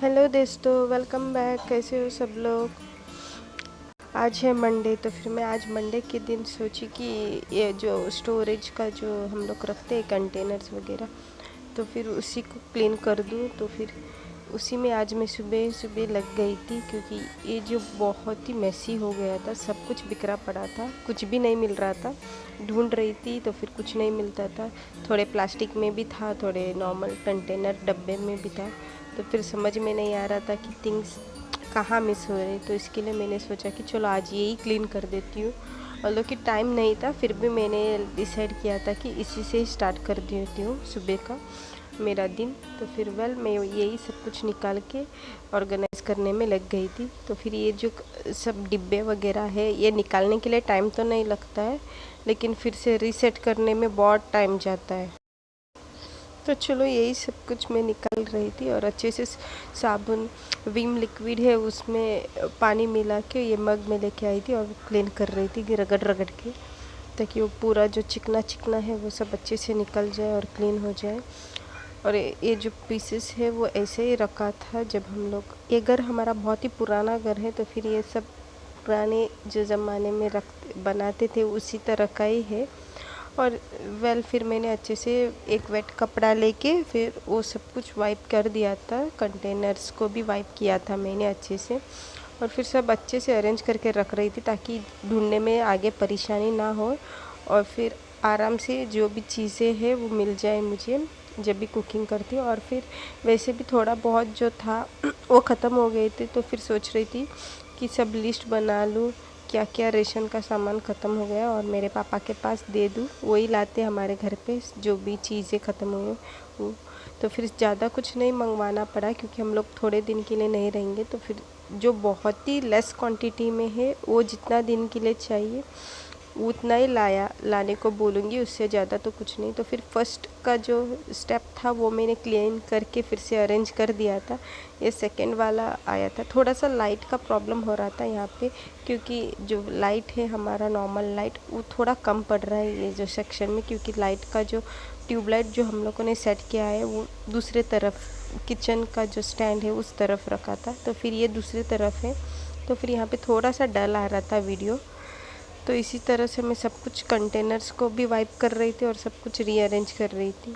Hello दोस्तों, welcome back. कैसे हो सब लोग। आज है मंडे, तो फिर मैं आज मंडे के दिन सोची कि ये जो स्टोरेज का जो हम लोग रखते हैं कंटेनर्स वगैरह, तो फिर उसी को क्लीन कर दूँ। तो फिर उसी में आज मैं सुबह सुबह लग गई थी, क्योंकि ये जो बहुत ही मेसी हो गया था, सब कुछ बिखरा पड़ा था, कुछ भी नहीं मिल रहा था। ढूंढ रही थी तो फिर कुछ नहीं मिलता था। थोड़े प्लास्टिक में भी था, थोड़े नॉर्मल कंटेनर डब्बे में भी था। तो फिर समझ में नहीं आ रहा था कि थिंग्स कहाँ मिस हो रहे। तो इसके लिए मैंने सोचा कि चलो आज यही क्लीन कर देती हूँ। ऑल्दो कि टाइम नहीं था, फिर भी मैंने डिसाइड किया था कि इसी से ही स्टार्ट कर देती हूँ सुबह का मेरा दिन। तो फिर मैं यही सब कुछ निकाल के ऑर्गेनाइज़ करने में लग गई थी। तो फिर ये जो सब डिब्बे वगैरह है, ये निकालने के लिए टाइम तो नहीं लगता है, लेकिन फिर से रीसेट करने में बहुत टाइम जाता है। तो चलो यही सब कुछ मैं निकाल रही थी, और अच्छे से साबुन विम लिक्विड है उसमें पानी मिला के ये मग में लेके आई थी, और क्लीन कर रही थी रगड़ रगड़ के, ताकि वो पूरा जो चिकना चिकना है वो सब अच्छे से निकल जाए और क्लीन हो जाए। और ये जो पीसेस है वो ऐसे ही रखा था जब हम लोग, ये घर हमारा बहुत ही पुराना घर है, तो फिर ये सब पुराने जो ज़माने में रख बनाते थे उसी तरह का ही है। और फिर मैंने अच्छे से एक वेट कपड़ा लेके फिर वो सब कुछ वाइप कर दिया था, कंटेनर्स को भी वाइप किया था मैंने अच्छे से, और फिर सब अच्छे से अरेंज करके रख रही थी ताकि ढूंढने में आगे परेशानी ना हो, और फिर आराम से जो भी चीज़ें हैं वो मिल जाए मुझे जब भी कुकिंग करती हूँ। और फिर वैसे भी थोड़ा बहुत जो था वो ख़त्म हो गए थे, तो फिर सोच रही थी कि सब लिस्ट बना लूँ, क्या क्या रेशन का सामान ख़त्म हो गया और मेरे पापा के पास दे दूँ, वही लाते हमारे घर पे जो भी चीज़ें ख़त्म हुई वो। तो फिर ज़्यादा कुछ नहीं मंगवाना पड़ा, क्योंकि हम लोग थोड़े दिन के लिए नहीं रहेंगे। तो फिर जो बहुत ही लेस क्वांटिटी में है वो जितना दिन के लिए चाहिए उतना ही लाने को बोलूँगी, उससे ज़्यादा तो कुछ नहीं। तो फिर फर्स्ट का जो स्टेप था वो मैंने क्लीन करके फिर से अरेंज कर दिया था। ये सेकंड वाला आया था, थोड़ा सा लाइट का प्रॉब्लम हो रहा था यहाँ पे, क्योंकि जो लाइट है हमारा नॉर्मल लाइट वो थोड़ा कम पड़ रहा है ये जो सेक्शन में, क्योंकि लाइट का जो ट्यूबलाइट जो हम लोगों ने सेट किया है वो दूसरे तरफ, किचन का जो स्टैंड है उस तरफ रखा था, तो फिर ये दूसरी तरफ है। तो फिर यहाँ पे थोड़ा सा डल आ रहा था वीडियो। तो इसी तरह से मैं सब कुछ कंटेनर्स को भी वाइप कर रही थी और सब कुछ रीअरेंज कर रही थी।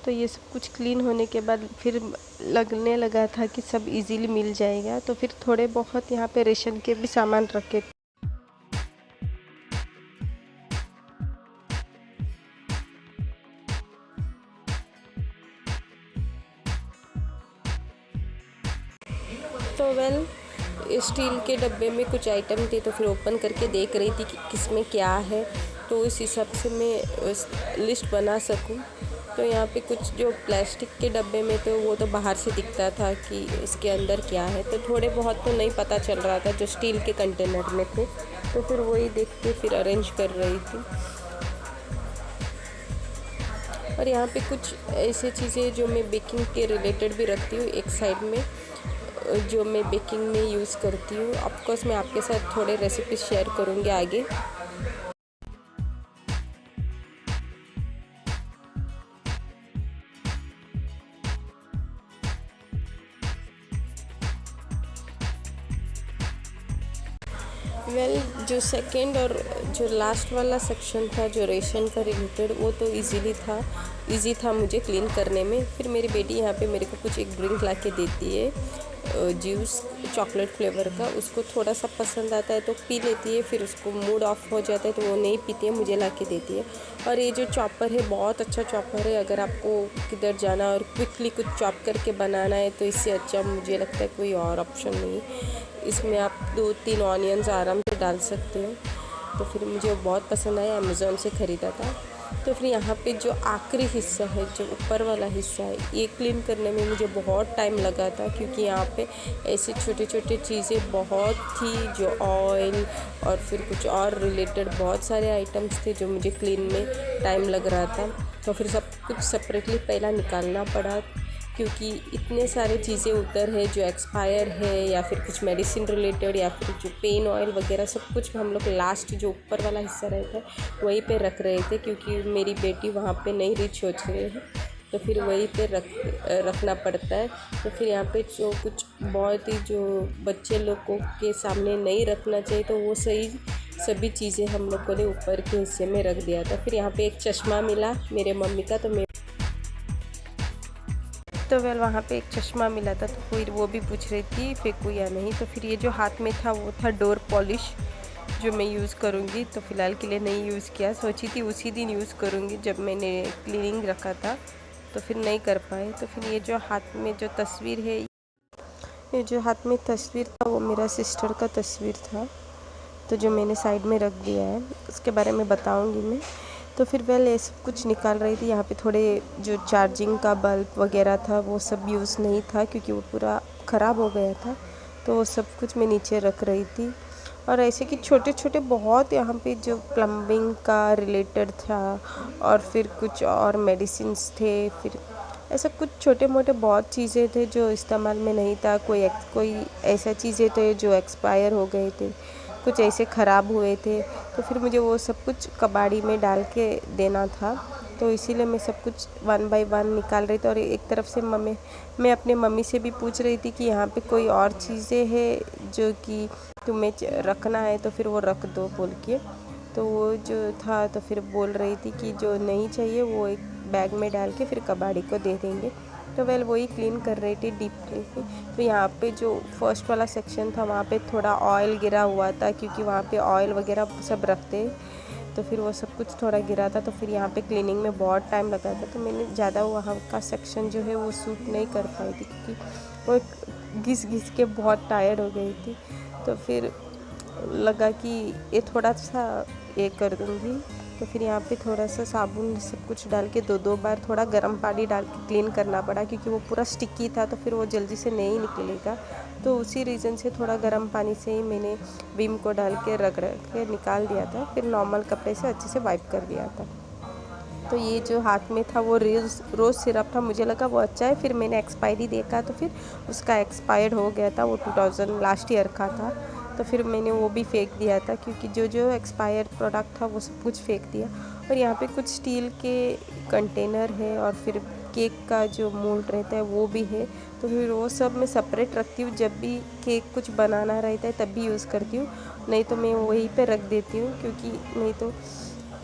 तो ये सब कुछ क्लीन होने के बाद फिर लगने लगा था कि सब इजीली मिल जाएगा, तो फिर थोड़े बहुत यहाँ पे रेशन के भी सामान रखे। तो स्टील के डब्बे में कुछ आइटम थे, तो फिर ओपन करके देख रही थी कि किसमें क्या है, तो उस हिसाब से मैं लिस्ट बना सकूं। तो यहाँ पे कुछ जो प्लास्टिक के डब्बे में थे वो तो बाहर से दिखता था कि इसके अंदर क्या है, तो थोड़े बहुत तो नहीं पता चल रहा था जो स्टील के कंटेनर में थे, तो फिर वही देख के फिर अरेंज कर रही थी। और यहाँ पे कुछ ऐसी चीज़ें जो मैं बेकिंग के रिलेटेड भी रखती हूँ एक साइड में, जो मैं बेकिंग में यूज़ करती हूँ। ऑफकोर्स मैं आपके साथ थोड़े रेसिपीज शेयर करूँगी आगे। जो सेकंड और जो लास्ट वाला सेक्शन था जो रेशन का रिलेटेड, वो तो इजी था मुझे क्लीन करने में। फिर मेरी बेटी यहाँ पे मेरे को कुछ एक ड्रिंक ला के देती है, जूस चॉकलेट फ्लेवर का, उसको थोड़ा सा पसंद आता है तो पी लेती है, फिर उसको मूड ऑफ हो जाता है तो वो नहीं पीती है, मुझे ला के देती है। और ये जो चॉपर है बहुत अच्छा चॉपर है, अगर आपको किधर जाना और क्विकली कुछ चॉप करके बनाना है तो इससे अच्छा मुझे लगता है कोई और ऑप्शन नहीं। इसमें आप 2-3 ऑनियंस आराम से डाल सकते हो। तो फिर मुझे बहुत पसंद आया, अमेज़ोन से ख़रीदा था। तो फिर यहाँ पे जो आखिरी हिस्सा है, जो ऊपर वाला हिस्सा है, ये क्लीन करने में मुझे बहुत टाइम लगा था, क्योंकि यहाँ पे ऐसे छोटे छोटे चीज़ें बहुत थी, जो ऑयल और फिर कुछ और रिलेटेड बहुत सारे आइटम्स थे जो मुझे क्लीन में टाइम लग रहा था। तो फिर सब कुछ सेपरेटली पहला निकालना पड़ा, क्योंकि इतने सारे चीज़ें उधर है जो एक्सपायर है, या फिर कुछ मेडिसिन रिलेटेड, या फिर जो पेन ऑयल वगैरह सब कुछ हम लोग लास्ट जो ऊपर वाला हिस्सा रहता है वहीं पे रख रहे थे, क्योंकि मेरी बेटी वहाँ पे नहीं रीच हो रही है, तो फिर वहीं पे रखना पड़ता है। तो फिर यहाँ पे जो कुछ बहुत ही जो बच्चे लोगों के सामने नहीं रखना चाहिए, तो वो सभी चीज़ें हम लोगों ने ऊपर के हिस्से में रख दिया था। फिर यहाँ पे एक चश्मा मिला मेरे मम्मी का, तो वेल वहाँ पे एक चश्मा मिला था, तो फिर वो भी पूछ रही थी फेंकूँ या नहीं। तो फिर ये जो हाथ में था वो था डोर पॉलिश, जो मैं यूज़ करूँगी। तो फ़िलहाल के लिए नहीं यूज़ किया, सोची थी उसी दिन यूज़ करूँगी जब मैंने क्लीनिंग रखा था, तो फिर नहीं कर पाए। तो फिर ये जो हाथ में जो तस्वीर है, ये जो हाथ में तस्वीर था वो मेरा सिस्टर का तस्वीर था, तो जो मैंने साइड में रख दिया है उसके बारे में बताऊंगी मैं। तो फिर वेल ये सब कुछ निकाल रही थी। यहाँ पे थोड़े जो चार्जिंग का बल्ब वगैरह था वो सब यूज़ नहीं था, क्योंकि वो पूरा ख़राब हो गया था, तो वो सब कुछ मैं नीचे रख रही थी। और ऐसे कि छोटे छोटे बहुत यहाँ पे जो प्लम्बिंग का रिलेटेड था, और फिर कुछ और मेडिसिन्स थे, फिर ऐसा कुछ छोटे मोटे बहुत चीज़ें थे जो इस्तेमाल में नहीं था। कोई ऐसा चीज़ें थे जो एक्सपायर हो गए थे, कुछ ऐसे ख़राब हुए थे, तो फिर मुझे वो सब कुछ कबाड़ी में डाल के देना था। तो इसीलिए मैं सब कुछ 1 बाय 1 निकाल रही थी। और एक तरफ से मैं अपने मम्मी से भी पूछ रही थी कि यहाँ पे कोई और चीज़ें हैं जो कि तुम्हें रखना है, तो फिर वो रख दो बोल के। तो वो जो था तो फिर बोल रही थी कि जो नहीं चाहिए वो एक बैग में डाल के फिर कबाड़ी को दे देंगे। तो वेल वही क्लीन कर रही थी, डीप क्लीन। तो यहाँ पे जो फर्स्ट वाला सेक्शन था वहाँ पे थोड़ा ऑयल गिरा हुआ था, क्योंकि वहाँ पे ऑयल वगैरह सब रखते, तो फिर वो सब कुछ थोड़ा गिरा था। तो फिर यहाँ पे क्लीनिंग में बहुत टाइम लगा था, तो मैंने ज़्यादा वहाँ का सेक्शन जो है वो सूट नहीं कर पाई थी, क्योंकि वो घिस घिस के बहुत टायर्ड हो गई थी। तो फिर लगा कि ये थोड़ा सा ये कर दूँगी। तो फिर यहाँ पे थोड़ा सा साबुन सब कुछ डाल के दो बार थोड़ा गर्म पानी डाल के क्लीन करना पड़ा, क्योंकि वो पूरा स्टिकी था, तो फिर वो जल्दी से नहीं निकलेगा। तो उसी रीज़न से थोड़ा गर्म पानी से ही मैंने विम को डाल के रख के निकाल दिया था, फिर नॉर्मल कपड़े से अच्छे से वाइप कर दिया था। तो ये जो हाथ में था वो रोज़ सिरप था, मुझे लगा वो अच्छा है। फिर मैंने एक्सपायरी देखा, तो फिर उसका एक्सपायर्ड हो गया था, वो 2000 लास्ट ईयर का था। तो फिर मैंने वो भी फेंक दिया था, क्योंकि जो एक्सपायर्ड प्रोडक्ट था वो सब कुछ फेंक दिया। और यहाँ पे कुछ स्टील के कंटेनर है, और फिर केक का जो मोल्ड रहता है वो भी है। तो फिर वो सब मैं सेपरेट रखती हूँ, जब भी केक कुछ बनाना रहता है तब भी यूज़ करती हूँ, नहीं तो मैं वहीं पे रख देती हूँ, क्योंकि नहीं तो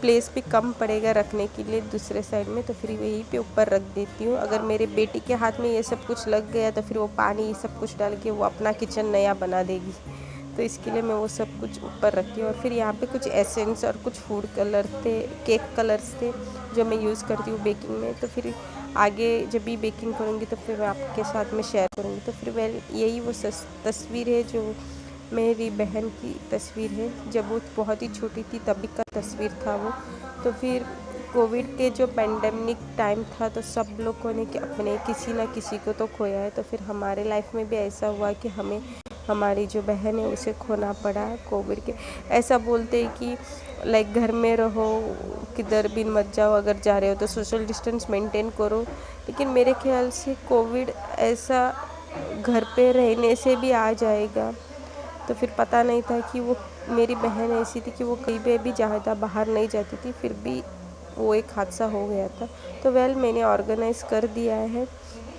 प्लेस भी कम पड़ेगा रखने के लिए दूसरे साइड में। तो फिर वहीं पे ऊपर रख देती हूँ। अगर मेरे बेटी के हाथ में ये सब कुछ लग गया तो फिर वो पानी ये सब कुछ डाल के वो अपना किचन नया बना देगी, तो इसके लिए मैं वो सब कुछ ऊपर रखती हूँ। और फिर यहाँ पे कुछ एसेंस और कुछ फूड कलर थे, केक कलर्स थे, जो मैं यूज़ करती हूँ बेकिंग में। तो फिर आगे जब भी बेकिंग करूँगी तो फिर मैं आपके साथ में शेयर करूँगी। तो फिर वेल यही वो तस्वीर है जो मेरी बहन की तस्वीर है, जब वो बहुत ही छोटी थी तभी का तस्वीर था वो। तो फिर कोविड के जो पेंडेमिक टाइम था, तो सब लोगों ने अपने किसी ना किसी को तो खोया है। तो फिर हमारे लाइफ में भी ऐसा हुआ कि हमें हमारी जो बहन है उसे खोना पड़ा कोविड के। ऐसा बोलते हैं कि लाइक घर में रहो, किधर भी मत जाओ, अगर जा रहे हो तो सोशल डिस्टेंस मेंटेन करो। लेकिन मेरे ख्याल से कोविड ऐसा घर पे रहने से भी आ जाएगा। तो फिर पता नहीं था कि वो मेरी बहन ऐसी थी कि वो कहीं पे भी ज़्यादा बाहर नहीं जाती थी, फिर भी वो एक हादसा हो गया था। तो वेल मैंने ऑर्गेनाइज़ कर दिया है,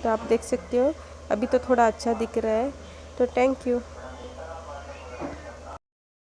तो आप देख सकते हो अभी तो थोड़ा अच्छा दिख रहा है। तो थैंक यू।